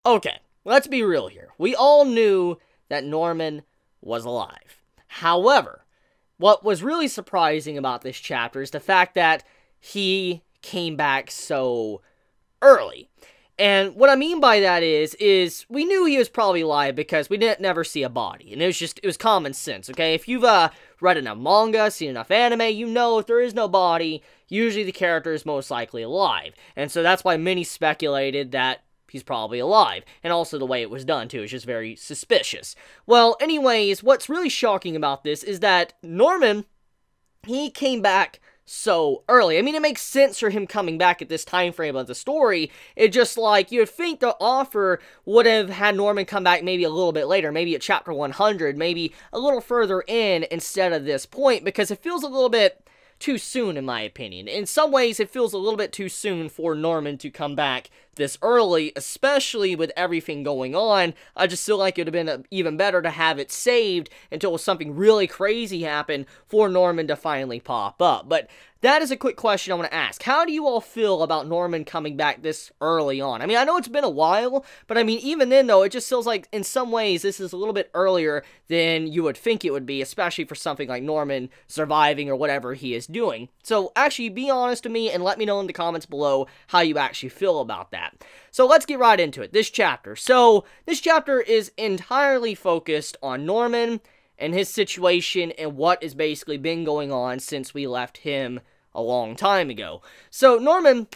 Okay, let's be real here. We all knew that Norman was alive. However, what was really surprising about this chapter is the fact that he came back so early. And what I mean by that is we knew he was probably alive because we didn't never see a body. And it was common sense, okay? If you've read enough manga, seen enough anime, you know if there is no body, usually the character is most likely alive. And so that's why many speculated that he's probably alive. And also the way it was done, too, is just very suspicious. Well, anyways, what's really shocking about this is that Norman, he came back so early. I mean, it makes sense for him coming back at this time frame of the story. It just, like, you'd think the author would have had Norman come back maybe a little bit later, maybe at chapter 100, maybe a little further in instead of this point, because it feels a little bit too soon, in my opinion. In some ways, it feels a little bit too soon for Norman to come back this early, especially with everything going on. I just feel like it would have been even better to have it saved until something really crazy happened for Norman to finally pop up. But that is a quick question I want to ask. How do you all feel about Norman coming back this early on? I mean, I know it's been a while, but I mean, even then, though, it just feels like, in some ways, this is a little bit earlier than you would think it would be, especially for something like Norman surviving or whatever he is doing. So, actually, be honest with me and let me know in the comments below how you actually feel about that. So, let's get right into it. This chapter. So, this chapter is entirely focused on Norman and his situation and what has basically been going on since we left him a long time ago. So, Norman,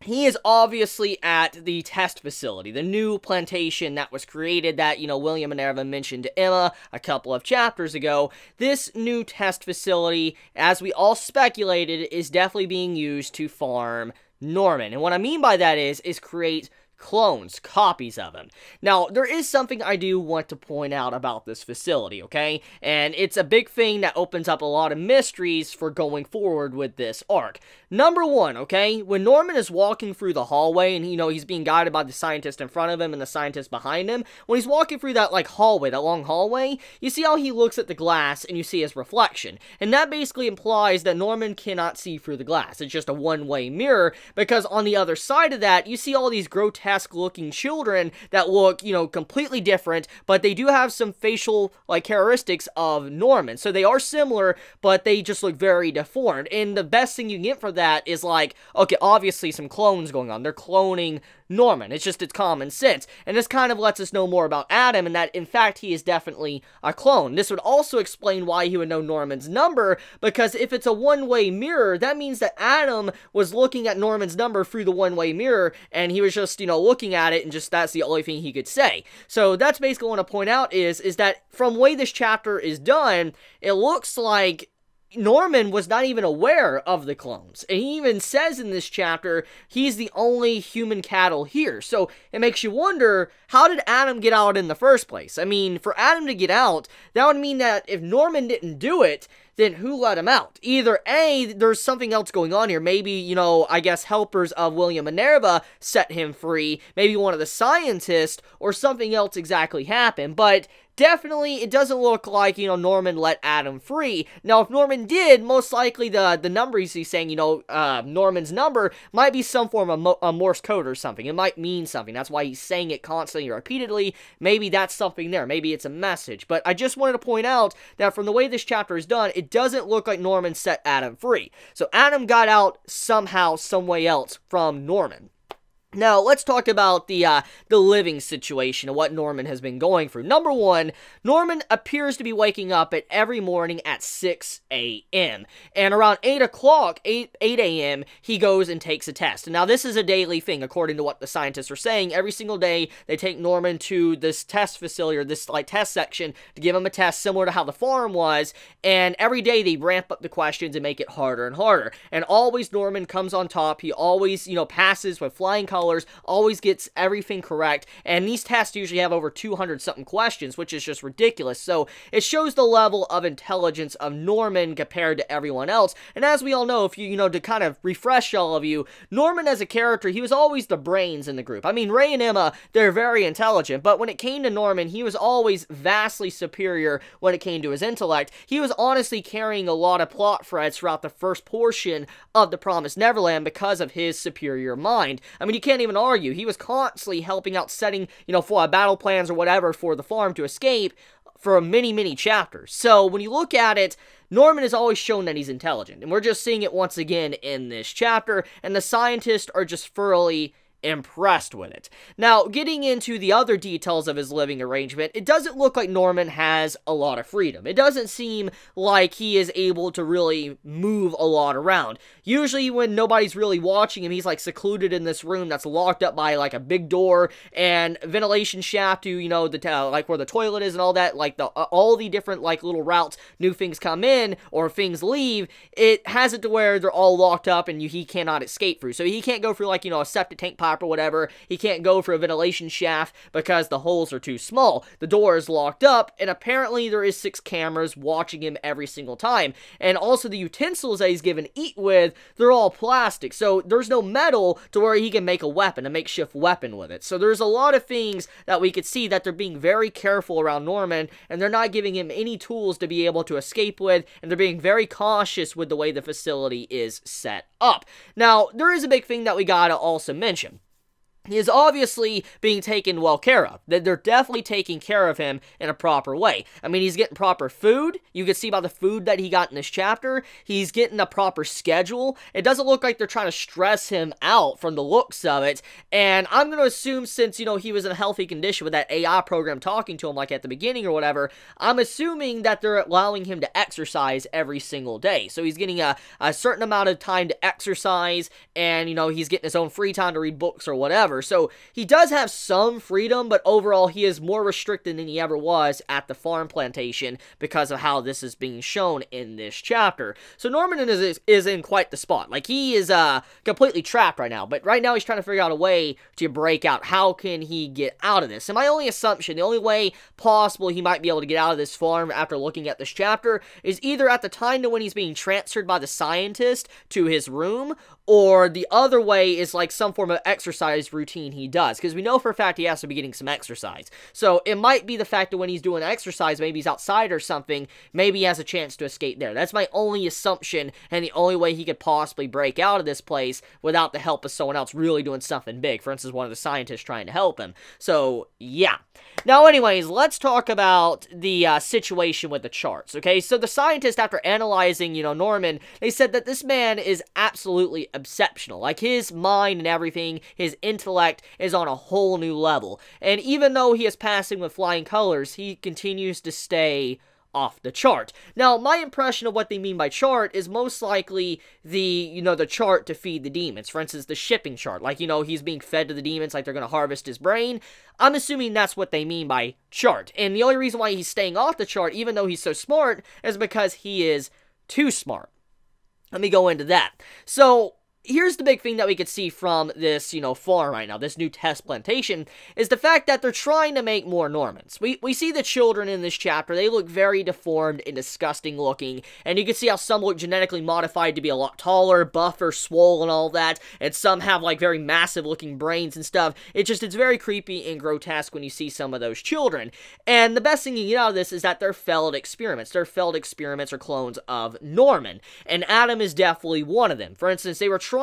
he is obviously at the test facility, the new plantation that was created that, William Minerva mentioned to Emma a couple of chapters ago. This new test facility, as we all speculated, is definitely being used to farm Norman. And what I mean by that is create clones, copies of him. Now, there is something I do want to point out about this facility, okay? And it's a big thing that opens up a lot of mysteries for going forward with this arc. Number one, okay? When Norman is walking through the hallway, and, he's being guided by the scientist in front of him and the scientist behind him, when he's walking through that, hallway, that long hallway, you see how he looks at the glass and you see his reflection. And that basically implies that Norman cannot see through the glass. It's just a one-way mirror, because on the other side of that, you see all these grotesque looking children that look, completely different, but they do have some facial, characteristics of Norman. So they are similar, but they just look very deformed. And the best thing you can get for that is, okay, obviously some clones going on. They're cloning Norman. It's common sense. And this kind of lets us know more about Adam, and that, in fact, he is definitely a clone. This would also explain why he would know Norman's number, because if it's a one-way mirror, that means that Adam was looking at Norman's number through the one-way mirror, and he was just, looking at it, and just that's the only thing he could say. So that's basically what I want to point out is that from the way this chapter is done, it looks like Norman was not even aware of the clones. And he even says in this chapter, he's the only human cattle here. So it makes you wonder, how did Adam get out in the first place? I mean, for Adam to get out, that would mean that if Norman didn't do it, then who let him out? Either A, there's something else going on here. Maybe, I guess helpers of William Minerva set him free. Maybe one of the scientists, or something else exactly happened. But definitely, it doesn't look like, Norman let Adam free. Now, if Norman did, most likely the number he's saying, Norman's number might be some form of a Morse code or something. It might mean something. That's why he's saying it constantly, repeatedly. Maybe that's something there. Maybe it's a message. But I just wanted to point out that from the way this chapter is done, it doesn't look like Norman set Adam free. So Adam got out somehow, some way else from Norman. Now, let's talk about the living situation and what Norman has been going through. Number one, Norman appears to be waking up every morning at 6 a.m. And around 8 a.m., he goes and takes a test. And now, this is a daily thing, according to what the scientists are saying. Every single day, they take Norman to this test facility, or this, test section, to give him a test similar to how the farm was. And every day, they ramp up the questions and make it harder and harder. And always, Norman comes on top. He always, passes with flying colors. colors, always gets everything correct, and these tests usually have over 200-something questions, which is just ridiculous. So it shows the level of intelligence of Norman compared to everyone else. And as we all know, if you know, to kind of refresh all of you, Norman as a character, he was always the brains in the group. I mean, Ray and Emma, they're very intelligent, but when it came to Norman, he was always vastly superior when it came to his intellect. He was honestly carrying a lot of plot threads throughout the first portion of The Promised Neverland because of his superior mind. I mean, you can't even argue. He was constantly helping out setting, you know, for battle plans or whatever for the farm to escape for many chapters. So when you look at it, Norman has always shown that he's intelligent, and we're just seeing it once again in this chapter, and the scientists are just thoroughly impressed with it. Now, getting into the other details of his living arrangement, it doesn't look like Norman has a lot of freedom. It doesn't seem like he is able to really move a lot around. Usually when nobody's really watching him, he's like secluded in this room that's locked up by like a big door and ventilation shaft to, you know, the like where the toilet is and all that, like all the different like little routes new things come in or things leave. It has it to where they're all locked up and he cannot escape through. So he can't go through like, you know, a septic tank pipe or whatever. He can't go for a ventilation shaft because the holes are too small. The door is locked up, and apparently there is 6 cameras watching him every single time. And also the utensils that he's given to eat with, they're all plastic, so there's no metal to where he can make a weapon, a makeshift weapon with it. So there's a lot of things that we could see that they're being very careful around Norman, and they're not giving him any tools to be able to escape with, and they're being very cautious with the way the facility is set up. Now, there is a big thing that we gotta also mention. He is obviously being taken well care of. They're definitely taking care of him in a proper way. I mean, he's getting proper food. You can see by the food that he got in this chapter. He's getting a proper schedule. It doesn't look like they're trying to stress him out from the looks of it. And I'm going to assume since, you know, he was in a healthy condition with that AI program talking to him like at the beginning or whatever, I'm assuming that they're allowing him to exercise every single day. So he's getting a certain amount of time to exercise, and, you know, he's getting his own free time to read books or whatever. So he does have some freedom, but overall he is more restricted than he ever was at the farm plantation because of how this is being shown in this chapter. So Norman is in quite the spot. Like, he is completely trapped right now, but right now he's trying to figure out a way to break out. How can he get out of this? And my only assumption, the only way possible he might be able to get out of this farm after looking at this chapter is either at the time to when he's being transferred by the scientist to his room, or the other way is like some form of exercise routine he does, because we know for a fact he has to be getting some exercise. So it might be the fact that when he's doing exercise, maybe he's outside or something, maybe he has a chance to escape there. That's my only assumption, and the only way he could possibly break out of this place without the help of someone else really doing something big. For instance, one of the scientists trying to help him. So, yeah. Now, anyways, let's talk about the situation with the charts, okay? So the scientist, after analyzing, you know, Norman, they said that this man is absolutely exceptional. Like, his mind and everything, his intellect is on a whole new level. And even though he is passing with flying colors, he continues to stay off the chart. Now, my impression of what they mean by chart is most likely the, you know, the chart to feed the demons. For instance, the shipping chart. Like, you know, he's being fed to the demons like they're going to harvest his brain. I'm assuming that's what they mean by chart. And the only reason why he's staying off the chart, even though he's so smart, is because he is too smart. Let me go into that. So, here's the big thing that we could see from this, you know, farm right now, this new test plantation, is the fact that they're trying to make more Normans. We see the children in this chapter, they look very deformed and disgusting looking, and you can see how some look genetically modified to be a lot taller, buffer, swole, and all that, and some have, like, very massive looking brains and stuff. It's very creepy and grotesque when you see some of those children. And the best thing you get out of this is that they're failed experiments. They're failed experiments or clones of Norman, and Adam is definitely one of them. For instance, they were trying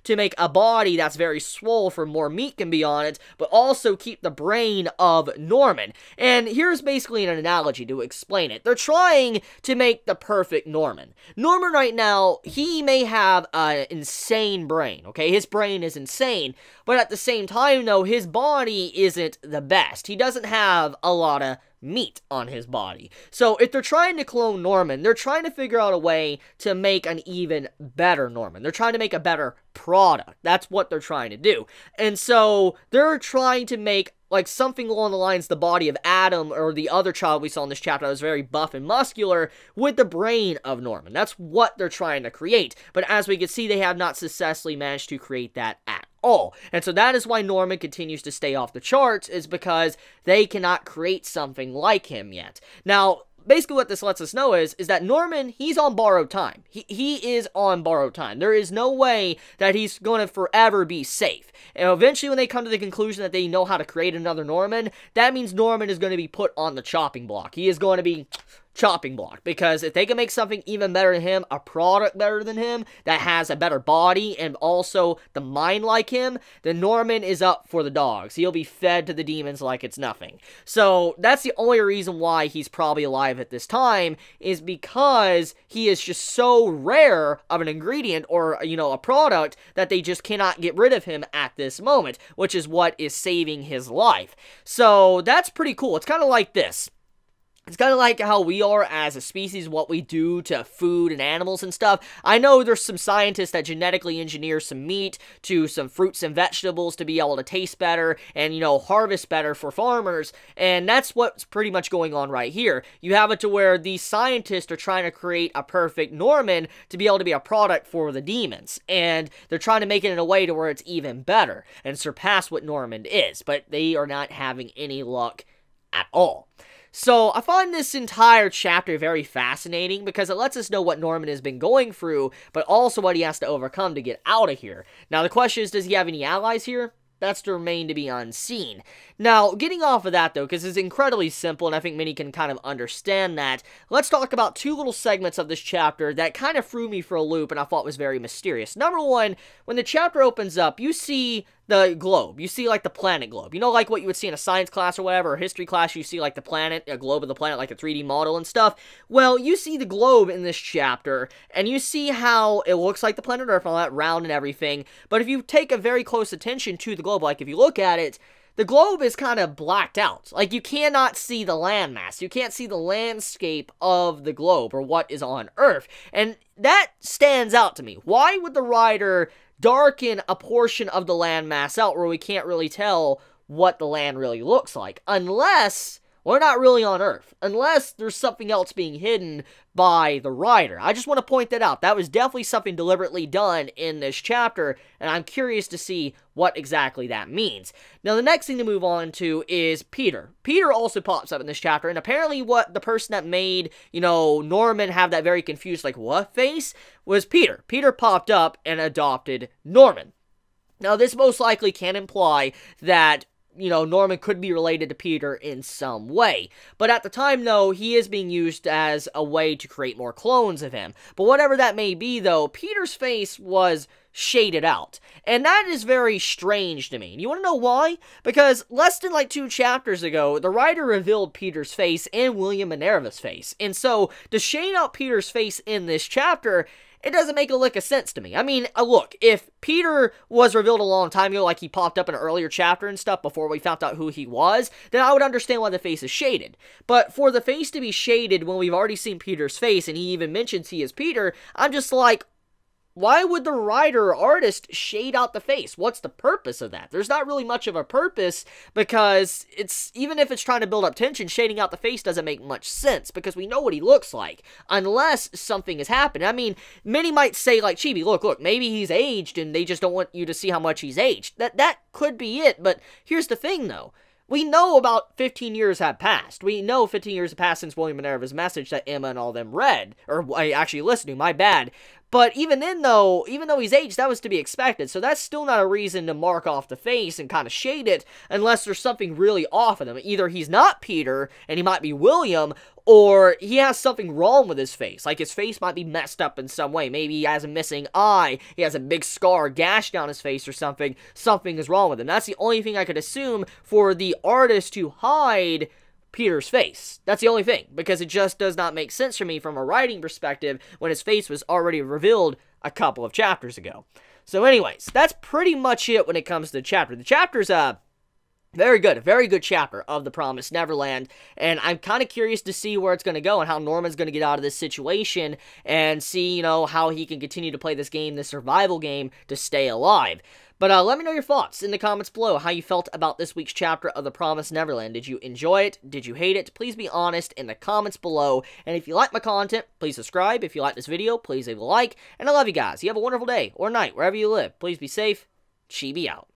to make a body that's very swole for more meat can be on it, but also keep the brain of Norman. And here's basically an analogy to explain it. They're trying to make the perfect Norman. Norman right now, he may have an insane brain, okay? His brain is insane, but at the same time, though, his body isn't the best. He doesn't have a lot of meat on his body. So if they're trying to clone Norman, they're trying to figure out a way to make an even better Norman. They're trying to make a better product. That's what they're trying to do. And so they're trying to make like something along the lines the body of Adam or the other child we saw in this chapter that was very buff and muscular with the brain of Norman. That's what they're trying to create. But as we can see, they have not successfully managed to create that at all. And so that is why Norman continues to stay off the charts, is because they cannot create something like him yet. Now, basically what this lets us know is that Norman, he's on borrowed time. He is on borrowed time. There is no way that he's going to forever be safe. And eventually when they come to the conclusion that they know how to create another Norman, that means Norman is going to be put on the chopping block. He is going to be chopping block, because if they can make something even better than him, a product better than him, that has a better body and also the mind like him, then Norman is up for the dogs. He'll be fed to the demons like it's nothing. So that's the only reason why he's probably alive at this time, is because he is just so rare of an ingredient, or, you know, a product, that they just cannot get rid of him at this moment, which is what is saving his life. So that's pretty cool. It's kind of like this. It's kind of like how we are as a species, what we do to food and animals and stuff. I know there's some scientists that genetically engineer some meat to some fruits and vegetables to be able to taste better and, you know, harvest better for farmers. And that's what's pretty much going on right here. You have it to where these scientists are trying to create a perfect Norman to be able to be a product for the demons. And they're trying to make it in a way to where it's even better and surpass what Norman is. But they are not having any luck at all. So, I find this entire chapter very fascinating, because it lets us know what Norman has been going through, but also what he has to overcome to get out of here. Now, the question is, does he have any allies here? That's to remain to be unseen. Now, getting off of that, though, because it's incredibly simple, and I think many can kind of understand that, let's talk about two little segments of this chapter that kind of threw me for a loop and I thought was very mysterious. Number one, when the chapter opens up, you see the globe. You see, like, the planet globe. You know, like what you would see in a science class or whatever, or history class, you see, like, the planet, a globe of the planet, like a 3D model and stuff. Well, you see the globe in this chapter, and you see how it looks like the planet Earth, all that round and everything, but if you take a very close attention to the globe, like if you look at it, the globe is kind of blacked out. Like, you cannot see the landmass. You can't see the landscape of the globe, or what is on Earth. And that stands out to me. Why would the writer darken a portion of the landmass out where we can't really tell what the land really looks like? Unless we're not really on Earth. Unless there's something else being hidden by the writer. I just want to point that out. That was definitely something deliberately done in this chapter, and I'm curious to see what exactly that means. Now, the next thing to move on to is Peter. Peter also pops up in this chapter, and apparently what the person that made, you know, Norman have that very confused, like, what face, was Peter. Peter popped up and adopted Norman. Now, this most likely can imply that, you know, Norman could be related to Peter in some way. But at the time, though, he is being used as a way to create more clones of him. But whatever that may be, though, Peter's face was shaded out. And that is very strange to me. And you want to know why? Because less than like 2 chapters ago, the writer revealed Peter's face and William Minerva's face. And so, to shade out Peter's face in this chapter, it doesn't make a lick of sense to me. I mean, look, if Peter was revealed a long time ago, like he popped up in an earlier chapter and stuff before we found out who he was, then I would understand why the face is shaded. But for the face to be shaded when we've already seen Peter's face, and he even mentions he is Peter, I'm just like, why would the writer or artist shade out the face? What's the purpose of that? There's not really much of a purpose, because it's, even if it's trying to build up tension, shading out the face doesn't make much sense, because we know what he looks like, unless something has happened. I mean, many might say, like, Chibi, look, maybe he's aged, and they just don't want you to see how much he's aged. That could be it, but here's the thing, though. We know about 15 years have passed. We know 15 years have passed since William Minerva's message that Emma and all them read, or actually listened to, my bad. But even then, though, even though he's aged, that was to be expected. So that's still not a reason to mark off the face and kind of shade it, unless there's something really off with him. Either he's not Peter, and he might be William, or he has something wrong with his face. Like, his face might be messed up in some way. Maybe he has a missing eye, he has a big scar, gash down his face or something. Something is wrong with him. That's the only thing I could assume for the artist to hide Peter's face. That's the only thing, because it just does not make sense for me from a writing perspective when his face was already revealed a couple of chapters ago. So anyways, that's pretty much it when it comes to the chapter. The chapter's a very good chapter of The Promised Neverland, and I'm kind of curious to see where it's going to go and how Norman's going to get out of this situation and see, you know, how he can continue to play this game, this survival game, to stay alive. But let me know your thoughts in the comments below, how you felt about this week's chapter of The Promised Neverland. Did you enjoy it? Did you hate it? Please be honest in the comments below. And if you like my content, please subscribe. If you like this video, please leave a like. And I love you guys. You have a wonderful day or night, wherever you live. Please be safe. Chibi out.